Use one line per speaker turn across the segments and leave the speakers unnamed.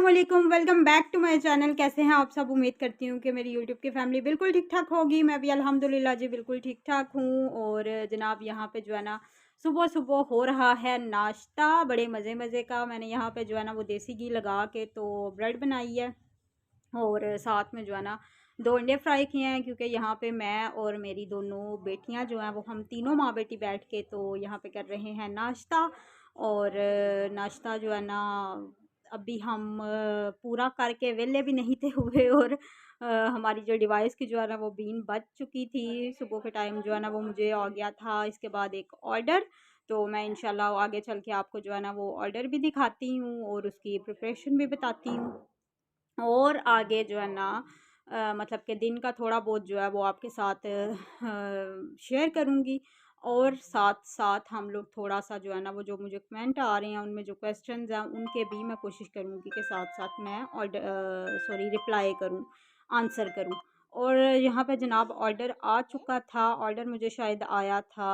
अस्सलामुअलैकुम, welcome back to my channel. कैसे हैं आप सब? उम्मीद करती हूँ कि मेरी यूट्यूब की फैमिली बिल्कुल ठीक ठाक होगी। मैं भी अल्हम्दुलिल्लाह जी बिल्कुल ठीक ठाक हूँ। और जनाब यहाँ पे जो है ना सुबह सुबह हो रहा है नाश्ता बड़े मज़े मज़े का। मैंने यहाँ पे जो है ना वो देसी घी लगा के तो ब्रेड बनाई है और साथ में जो है ना 2 अंडे फ्राई किए हैं, क्योंकि यहाँ पे मैं और मेरी दोनों बेटियाँ जो हैं वो हम तीनों माँ बेटी बैठ के तो यहाँ पे कर रहे हैं नाश्ता। और नाश्ता जो है ना अभी हम पूरा करके वेले भी नहीं थे हुए। और हमारी जो डिवाइस की जो है ना वो बीन बज चुकी थी सुबह के टाइम, जो है ना वो मुझे आ गया था इसके बाद एक ऑर्डर। तो मैं इंशाल्लाह आगे चल के आपको जो है ना वो ऑर्डर भी दिखाती हूँ और उसकी प्रिपरेशन भी बताती हूँ। और आगे जो है ना मतलब कि दिन का थोड़ा बहुत जो है वो आपके साथ शेयर करूँगी। और साथ साथ हम लोग थोड़ा सा जो है ना वो जो मुझे कमेंट आ रहे हैं उनमें जो क्वेश्चंस हैं उनके भी मैं कोशिश करूँगी कि साथ साथ मैं ऑर्डर रिप्लाई करूँ, आंसर करूँ। और यहाँ पे जनाब ऑर्डर आ चुका था। ऑर्डर मुझे शायद आया था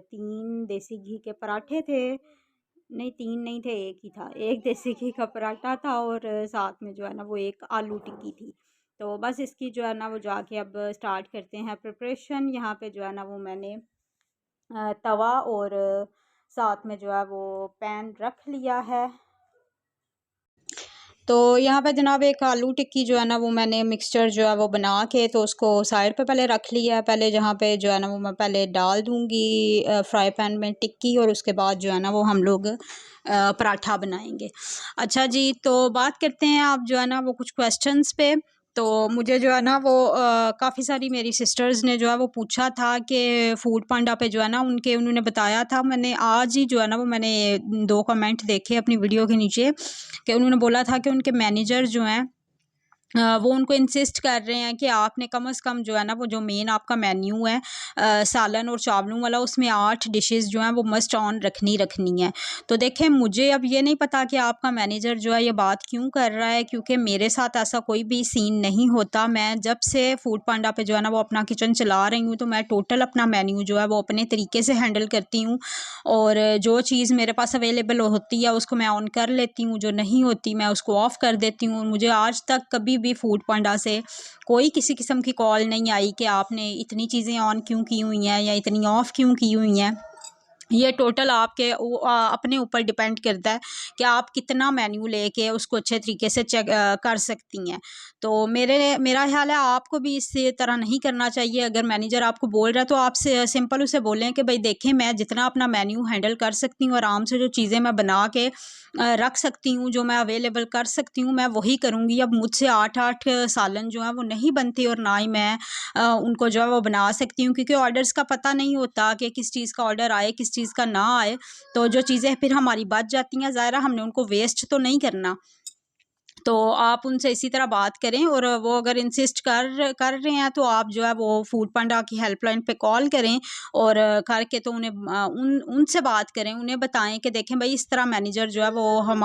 3 देसी घी के पराठे थे। नहीं, 3 नहीं थे, 1 ही था। 1 देसी घी का पराठा था और साथ में जो है ना वो 1 आलू टिक्की थी। तो बस इसकी जो है ना वो जाके अब स्टार्ट करते हैं प्रिपरेशन। यहाँ पे जो है ना वो मैंने तवा और साथ में जो है वो पैन रख लिया है। तो यहाँ पे जनाब एक आलू टिक्की जो है ना वो मैंने मिक्सचर जो है वो बना के तो उसको साइड पे पहले रख लिया है। पहले जहाँ पे जो है ना वो मैं पहले डाल दूँगी फ्राई पैन में टिक्की, और उसके बाद जो है ना वो हम लोग पराठा बनाएंगे। अच्छा जी, तो बात करते हैं आप जो है ना वो कुछ क्वेश्चंस पे। तो मुझे जो है ना वो काफ़ी सारी मेरी सिस्टर्स ने जो है वो पूछा था कि फूड पांडा पे जो है ना उन्होंने बताया था। मैंने आज ही जो है ना वो मैंने 2 कमेंट देखे अपनी वीडियो के नीचे कि उन्होंने बोला था कि उनके मैनेजर जो हैं वो उनको इंसिस्ट कर रहे हैं कि आपने कम से कम जो है ना वो जो मेन आपका मेन्यू है सालन और चावलों वाला, उसमें 8 डिशेस जो हैं वो मस्ट ऑन रखनी है। तो देखें, मुझे अब ये नहीं पता कि आपका मैनेजर जो है ये बात क्यों कर रहा है, क्योंकि मेरे साथ ऐसा कोई भी सीन नहीं होता। मैं जब से फूड पांडा पे जो है ना वो अपना किचन चला रही हूँ तो मैं टोटल अपना मेन्यू जो है वो अपने तरीके से हैंडल करती हूँ। और जो चीज़ मेरे पास अवेलेबल होती है उसको मैं ऑन कर लेती हूँ, जो नहीं होती मैं उसको ऑफ़ कर देती हूँ। मुझे आज तक कभी भी फूड पांडा से कोई किसी किस्म की कॉल नहीं आई कि आपने इतनी चीज़ें ऑन क्यों की हुई हैं या इतनी ऑफ़ क्यों की हुई हैं। ये टोटल आपके अपने ऊपर डिपेंड करता है कि आप कितना मेन्यू लेके उसको अच्छे तरीके से चेक कर सकती हैं। तो मेरा ख्याल है आपको भी इस तरह नहीं करना चाहिए। अगर मैनेजर आपको बोल रहा है तो आप सिंपल उसे बोलें कि भाई देखें, मैं जितना अपना मेन्यू हैंडल कर सकती हूँ, आराम से जो चीज़ें मैं बना के रख सकती हूँ, जो मैं अवेलेबल कर सकती हूँ, मैं वही करूँगी। अब मुझसे 8-8 सालन जो है वो नहीं बनती और ना ही मैं उनको जो है वो बना सकती हूँ, क्योंकि ऑर्डर्स का पता नहीं होता कि किस चीज़ का ऑर्डर आए, किस चीज़ का ना आए। तो जो चीज़ें फिर हमारी बच जाती हैं, ज़ाहिर है हमने उनको वेस्ट तो नहीं करना। तो आप उनसे इसी तरह बात करें, और वो अगर इंसिस्ट कर रहे हैं तो आप जो है वो फूड पांडा की हेल्पलाइन पे कॉल करें और करके तो उन्हें उनसे बात करें, उन्हें बताएं कि देखें भाई इस तरह मैनेजर जो है वो हम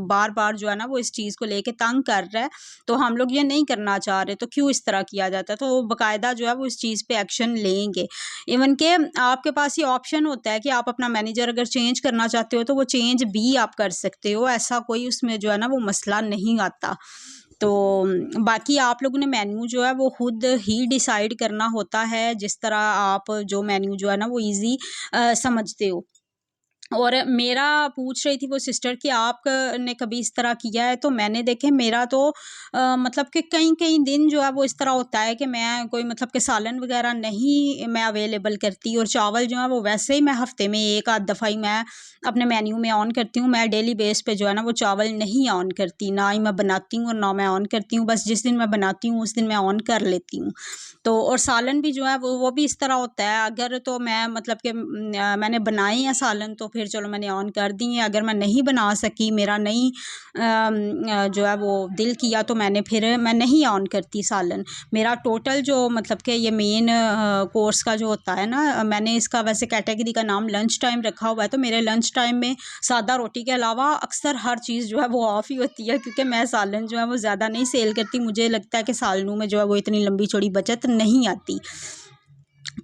बार बार जो है ना वो इस चीज़ को लेके तंग कर रहा है, तो हम लोग ये नहीं करना चाह रहे, तो क्यों इस तरह किया जाता है। तो वो बाकायदा जो है वो इस चीज़ पे एक्शन लेंगे। इवन के आपके पास ये ऑप्शन होता है कि आप अपना मैनेजर अगर चेंज करना चाहते हो तो वो चेंज भी आप कर सकते हो, ऐसा कोई उसमें जो है ना वो मसला नहीं आता। तो बाकी आप लोगों ने मेन्यू जो है वो खुद ही डिसाइड करना होता है, जिस तरह आप जो मेन्यू जो है ना वो ईजी समझते हो। और मेरा पूछ रही थी वो सिस्टर कि आप ने कभी इस तरह किया है, तो मैंने देखे मेरा तो मतलब कि कई दिन जो है वो इस तरह होता है कि मैं कोई मतलब कि सालन वगैरह नहीं मैं अवेलेबल करती, और चावल जो है वो वैसे ही मैं हफ्ते में 1 आध दफ़ा ही मैं अपने मेन्यू में ऑन करती हूँ। मैं डेली बेस पे जो है ना वो चावल नहीं ऑन करती, ना ही मैं बनाती हूँ और ना मैं ऑन करती हूँ। बस जिस दिन मैं बनाती हूँ उस दिन मैं ऑन कर लेती हूँ। तो और सालन भी जो है वो भी इस तरह होता है, अगर तो मैं मतलब कि मैंने बनाए हैं सालन तो फिर चलो मैंने ऑन कर दी है। अगर मैं नहीं बना सकी, मेरा नहीं जो है वो दिल किया, तो मैं नहीं ऑन करती सालन। मेरा टोटल जो मतलब कि ये मेन कोर्स का जो होता है ना, मैंने इसका वैसे कैटेगरी का नाम लंच टाइम रखा हुआ है। तो मेरे लंच टाइम में सादा रोटी के अलावा अक्सर हर चीज़ जो है वो ऑफ़ ही होती है, क्योंकि मैं सालन जो है वो ज़्यादा नहीं सेल करती। मुझे लगता है कि सालनों में जो है वो इतनी लंबी चौड़ी बचत नहीं आती।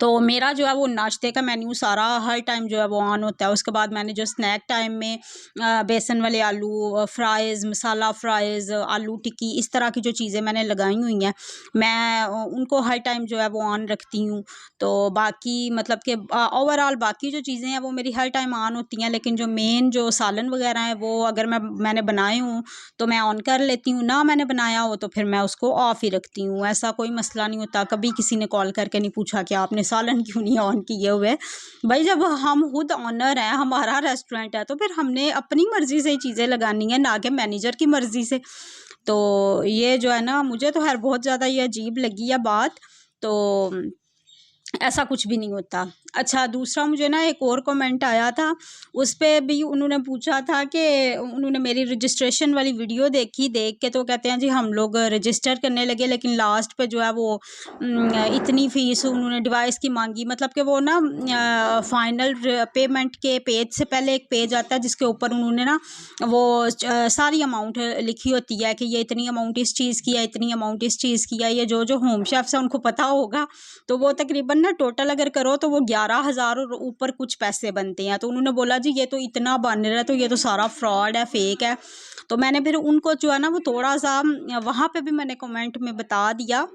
तो मेरा जो है वो नाश्ते का मेन्यू सारा हर टाइम जो है वो ऑन होता है। उसके बाद मैंने जो स्नैक टाइम में बेसन वाले आलू फ्राइज़, मसाला फ़्राइज़, आलू टिक्की, इस तरह की जो चीज़ें मैंने लगाई हुई हैं, मैं उनको हर टाइम जो है वो ऑन रखती हूँ। तो बाकी मतलब कि ओवरऑल बाकी जो चीज़ें हैं वो मेरी हर टाइम ऑन होती हैं, लेकिन जो मेन जो सालन वगैरह है वो अगर मैंने बनाए हों तो मैं ऑन कर लेती हूँ, ना मैंने बनाया हो तो फिर मैं उसको ऑफ़ ही रखती हूँ। ऐसा कोई मसला नहीं होता। कभी किसी ने कॉल करके नहीं पूछा कि आपने सालन क्यों नहीं ऑन किए हुए। भाई जब हम खुद ओनर हैं, हमारा रेस्टोरेंट है, तो फिर हमने अपनी मर्ज़ी से ही चीज़ें लगानी है, ना कि मैनेजर की मर्ज़ी से। तो ये जो है ना, मुझे तो खैर बहुत ज़्यादा ये अजीब लगी है बात। तो ऐसा कुछ भी नहीं होता। अच्छा, दूसरा मुझे ना एक और कमेंट आया था, उस पे भी उन्होंने पूछा था कि उन्होंने मेरी रजिस्ट्रेशन वाली वीडियो देखी, देख के तो कहते हैं जी हम लोग रजिस्टर करने लगे, लेकिन लास्ट पे जो है वो इतनी फ़ीस उन्होंने डिवाइस की माँगी। मतलब कि वो ना फाइनल पेमेंट के पेज से पहले एक पेज आता है जिसके ऊपर उन्होंने ना वो सारी अमाउंट लिखी होती है कि ये इतनी अमाउंट इस चीज़ की है, इतनी अमाउंट इस चीज़ की है। ये जो होम शेफ़्स हैं उनको पता होगा। तो वो तकरीबन ना टोटल अगर करो तो वो 11,000 और ऊपर कुछ पैसे बनते हैं। तो उन्होंने बोला जी ये तो इतना बन रहा है, तो ये तो सारा फ्रॉड है, फेक है। तो मैंने फिर उनको जो है ना वो थोड़ा-सा वहाँ पे भी मैंने कमेंट में बता दिया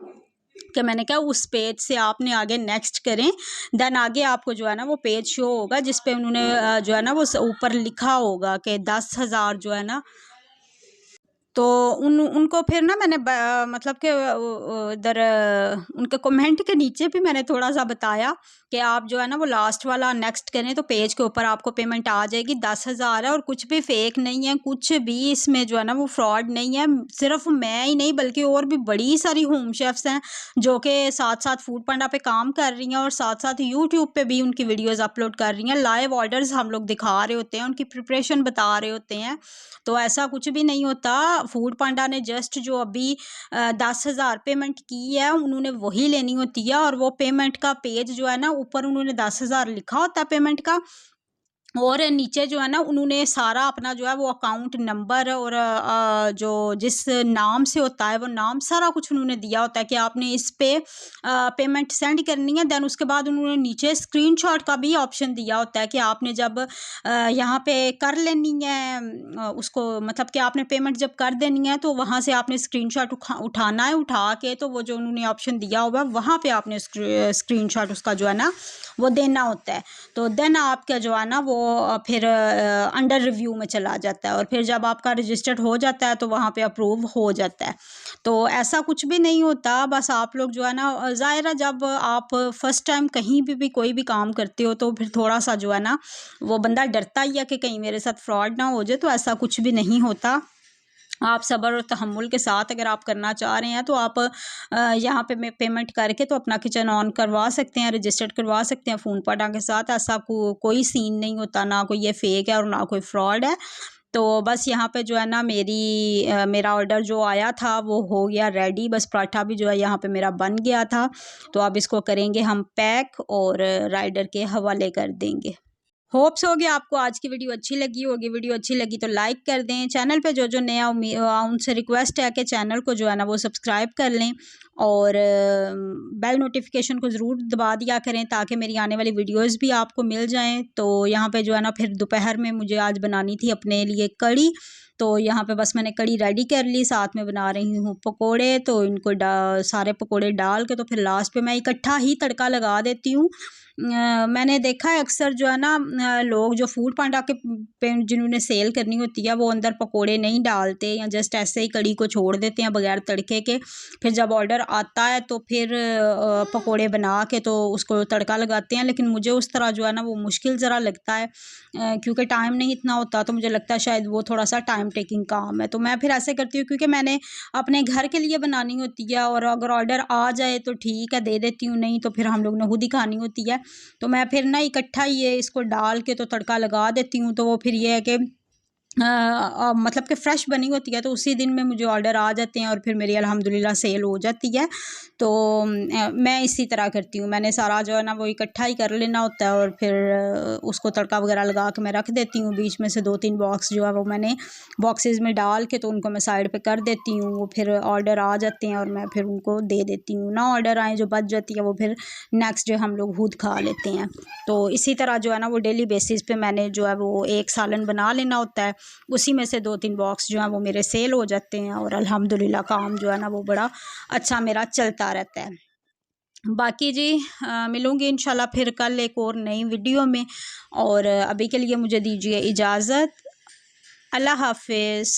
कि मैंने कहा उस पेज से आपने आगे नेक्स्ट करें, देन आगे आपको जो है ना वो पेज शो होगा जिस पे उन्होंने जो है ना वो ऊपर लिखा होगा कि 10,000 जो है ना। तो उनको फिर ना मैंने मतलब कि इधर उनके कमेंट के नीचे भी मैंने थोड़ा-सा बताया कि आप जो है ना वो लास्ट वाला नेक्स्ट करें तो पेज के ऊपर आपको पेमेंट आ जाएगी। 10,000 है और कुछ भी फेक नहीं है, कुछ भी इसमें जो है ना वो फ्रॉड नहीं है। सिर्फ़ मैं ही नहीं बल्कि और भी बड़ी सारी होम शेफ़्स हैं जो कि साथ-साथ फूड पांडा पे काम कर रही हैं और साथ-साथ यूट्यूब पे भी उनकी वीडियोज़ अपलोड कर रही हैं। लाइव ऑर्डर्स हम लोग दिखा रहे होते हैं, उनकी प्रिपरेशन बता रहे होते हैं। तो ऐसा कुछ भी नहीं होता। फूड पांडा ने जस्ट जो अभी 10,000 पेमेंट की है उन्होंने वही लेनी होती है, और वो पेमेंट का पेज जो है ना ऊपर उन्होंने 10,000 लिखा होता है पेमेंट का, और नीचे जो है ना उन्होंने सारा अपना जो है वो अकाउंट नंबर और जो जिस नाम से होता है वो नाम सारा कुछ उन्होंने दिया होता है कि आपने इस पे पेमेंट सेंड करनी है। देन उसके बाद उन्होंने नीचे स्क्रीनशॉट का भी ऑप्शन दिया होता है कि आपने जब यहाँ पे कर लेनी है उसको, मतलब कि आपने पेमेंट जब कर देनी है तो वहाँ से आपने स्क्रीनशॉट उठाना है, उठा के तो वो जो उन्होंने ऑप्शन दिया हुआ है वहाँ पे आपने स्क्रीनशॉट उसका जो है ना वो देना होता है। तो देन आपका जो है ना वो फिर अंडर रिव्यू में चला जाता है, और फिर जब आपका रजिस्टर्ड हो जाता है तो वहाँ पे अप्रूव हो जाता है। तो ऐसा कुछ भी नहीं होता, बस आप लोग जो है ना ज़ाहिर है जब आप फर्स्ट टाइम कहीं भी कोई भी काम करते हो तो फिर थोड़ा-सा जो है ना वो बंदा डरता ही है कि कहीं मेरे साथ फ्रॉड ना हो जाए। तो ऐसा कुछ भी नहीं होता। आप सब्र और तहम्मुल के साथ अगर आप करना चाह रहे हैं तो आप यहाँ पे पेमेंट करके तो अपना किचन ऑन करवा सकते हैं, रजिस्टर्ड करवा सकते हैं फ़ोन पाडा के साथ। ऐसा कोई सीन नहीं होता, ना कोई ये फेक है और ना कोई फ्रॉड है। तो बस यहाँ पे जो है ना मेरा ऑर्डर जो आया था वो हो गया रेडी, बस पराठा भी जो है यहाँ पे मेरा बन गया था। तो अब इसको करेंगे हम पैक और राइडर के हवाले कर देंगे। होप्स हो गया आपको आज की वीडियो अच्छी लगी होगी। वीडियो अच्छी लगी तो लाइक कर दें। चैनल पे जो नया उनसे रिक्वेस्ट है कि चैनल को जो है ना वो सब्सक्राइब कर लें, और बेल नोटिफिकेशन को ज़रूर दबा दिया करें ताकि मेरी आने वाली वीडियोस भी आपको मिल जाएं। तो यहाँ पे जो है ना फिर दोपहर में मुझे आज बनानी थी अपने लिए कड़ी, तो यहाँ पे बस मैंने कड़ी रेडी कर ली, साथ में बना रही हूँ पकोड़े। तो इनको सारे पकोड़े डाल के तो फिर लास्ट पे मैं इकट्ठा ही तड़का लगा देती हूँ। मैंने देखा है अक्सर जो है ना लोग जो फूड पांडा के पे जिन्होंने सेल करनी होती है वो अंदर पकोड़े नहीं डालते या जस्ट ऐसे ही कड़ी को छोड़ देते हैं बगैर तड़के के। फिर जब ऑर्डर आता है तो फिर पकोड़े बना के तो उसको तड़का लगाते हैं, लेकिन मुझे उस तरह जो है ना वो मुश्किल ज़रा लगता है क्योंकि टाइम नहीं इतना होता। तो मुझे लगता है शायद वो थोड़ा सा टाइम टेकिंग काम है, तो मैं फिर ऐसे करती हूँ क्योंकि मैंने अपने घर के लिए बनानी होती है, और अगर ऑर्डर आ जाए तो ठीक है दे देती हूँ, नहीं तो फिर हम लोग ने खुद ही खानी होती है। तो मैं फिर ना इकट्ठा ये इसको डाल के तो तड़का लगा देती हूँ। तो वो फिर ये है कि मतलब कि फ़्रेश बनी होती है तो उसी दिन में मुझे ऑर्डर आ जाते हैं और फिर मेरी अल्हम्दुलिल्लाह सेल हो जाती है। तो मैं इसी तरह करती हूँ, मैंने सारा जो है ना वो इकट्ठा ही कर लेना होता है और फिर उसको तड़का वगैरह लगा के मैं रख देती हूँ। बीच में से 2-3 बॉक्स जो है वो मैंने बॉक्सेस में डाल के तो उनको मैं साइड पे कर देती हूँ। वो फिर ऑर्डर आ जाते हैं और मैं फिर उनको दे देती हूँ। ना ऑर्डर आए जो बच जाती है वो फिर नेक्स्ट डे हम लोग खुद खा लेते हैं। तो इसी तरह जो है ना वो डेली बेसिस पे मैंने जो है वो एक सालन बना लेना होता है। उसी में से 2-3 बॉक्स जो हैं वो मेरे सेल हो जाते हैं और अल्हम्दुलिल्लाह काम जो है ना वो बड़ा अच्छा मेरा चलता रहता है। बाकी जी मिलूँगी इंशाल्लाह फिर कल एक और नई वीडियो में, और अभी के लिए मुझे दीजिए इजाज़त। अल्लाह हाफ़िज़।